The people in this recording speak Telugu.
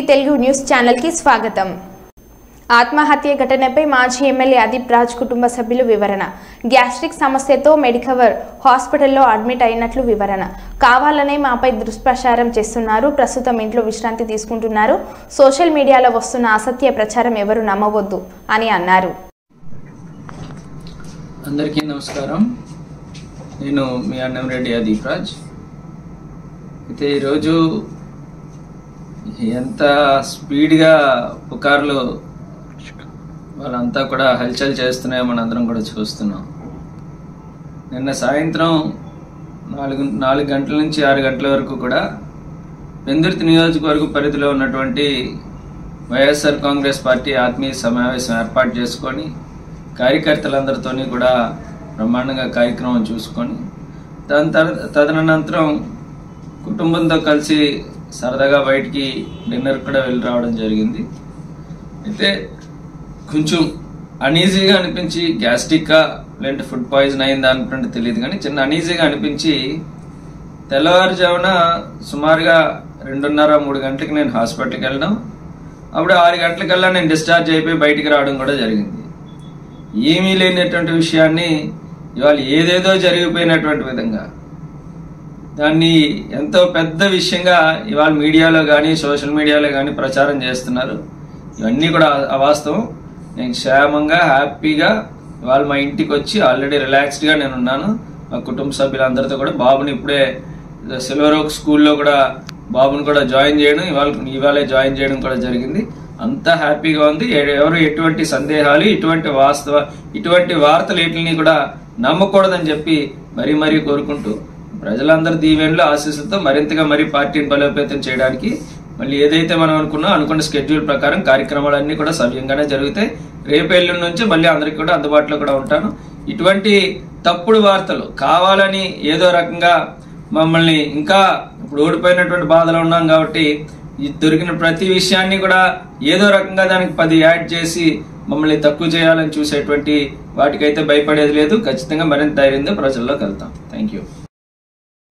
తెలుగు న్యూస్ ఛానల్ కి స్వాగతం. ఆత్మహత్య ఘటనపై మాజీ ఎమ్మెల్యే అదీప్ రాజ్ కుటుంబ సభ్యులు వివరణ. గ్యాస్ట్రిక్ సమస్యతో మెడికవర్ హాస్పిటల్లో అడ్మిట్ అయినట్లు వివరణ. కావాలనే మాపై దుష్ప్రచారం చేస్తున్నారు. ప్రస్తుతం ఇంట్లో విశ్రాంతి తీసుకుంటున్నారు. సోషల్ మీడియాలో వస్తున్న అసత్య ప్రచారం ఎవరు నమ్మవద్దు అని అన్నారు. అందరికీ నమస్కారం. నేను మీ అన్నంరెడ్డి అదీప్ రాజ్. అయితే ఈరోజు ఎంత స్పీడ్గా పుకార్లు వాళ్ళంతా కూడా హల్చల్ చేస్తున్నాయో మనందరం కూడా చూస్తున్నాం. నిన్న సాయంత్రం 4 గంటల నుంచి 6 గంటల వరకు కూడా పెందుర్తి నియోజకవర్గ పరిధిలో ఉన్నటువంటి వైఎస్ఆర్ కాంగ్రెస్ పార్టీ ఆత్మీయ సమావేశం ఏర్పాటు చేసుకొని కార్యకర్తలందరితో కూడా బ్రహ్మాండంగా కార్యక్రమం చూసుకొని తదనంతరం కుటుంబంతో కలిసి సరదాగా బయటికి డిన్నర్ కూడా వెళ్ళి రావడం జరిగింది. అయితే కొంచెం అనీజీగా అనిపించి గ్యాస్ట్రిక్గా లేదంటే ఫుడ్ పాయిజన్ అయిందా అనుకుంటే తెలియదు, కానీ చిన్న అనీజీగా అనిపించి తెల్లవారుజామున సుమారుగా 2:30-3 గంటలకు నేను హాస్పిటల్కి వెళ్ళడం, అప్పుడు 6 గంటలకల్లా నేను డిశ్చార్జ్ అయిపోయి బయటికి రావడం కూడా జరిగింది. ఏమీ లేనటువంటి విషయాన్ని ఇవాళ ఏదేదో జరిగిపోయినటువంటి విధంగా దాన్ని ఎంతో పెద్ద విషయంగా ఇవాళ మీడియాలో కానీ సోషల్ మీడియాలో కానీ ప్రచారం చేస్తున్నారు. ఇవన్నీ కూడా అవాస్తవం. నేను క్షేమంగా హ్యాపీగా ఇవాళ మా ఇంటికి వచ్చి ఆల్రెడీ రిలాక్స్డ్గా నేను ఉన్నాను. మా కుటుంబ సభ్యులందరితో కూడా బాబుని ఇప్పుడే సిల్వర్ ఓక్ స్కూల్లో కూడా బాబుని కూడా జాయిన్ చేయడం, ఇవాళే జాయిన్ చేయడం కూడా జరిగింది. అంతా హ్యాపీగా ఉంది. ఎవరు ఎటువంటి సందేహాలు ఇటువంటి వార్తలు వీటిని కూడా నమ్మకూడదని చెప్పి మరీ కోరుకుంటూ ప్రజలందరి దీవెనలు ఆశీస్సులతో మరింతగా పార్టీని బలోపేతం చేయడానికి మళ్ళీ ఏదైతే మనం అనుకున్న స్కెడ్యూల్ ప్రకారం కార్యక్రమాలన్నీ కూడా సవ్యంగానే జరుగుతాయి. రేపు ఎల్లుండి నుంచి మళ్ళీ అందరికీ కూడా అందుబాటులో కూడా ఉంటాను. ఇటువంటి తప్పుడు వార్తలు కావాలని ఏదో రకంగా మమ్మల్ని ఇంకా ఇప్పుడు ఓడిపోయినటువంటి బాధలో ఉన్నాం కాబట్టి దొరికిన ప్రతి విషయాన్ని కూడా ఏదో రకంగా దానికి 10 యాడ్ చేసి మమ్మల్ని తక్కువ చేయాలని చూసేటువంటి వాటికైతే భయపడేది లేదు. ఖచ్చితంగా మరింత ధైర్యంగా ప్రజల్లోకి వెళ్తాం. Thank you.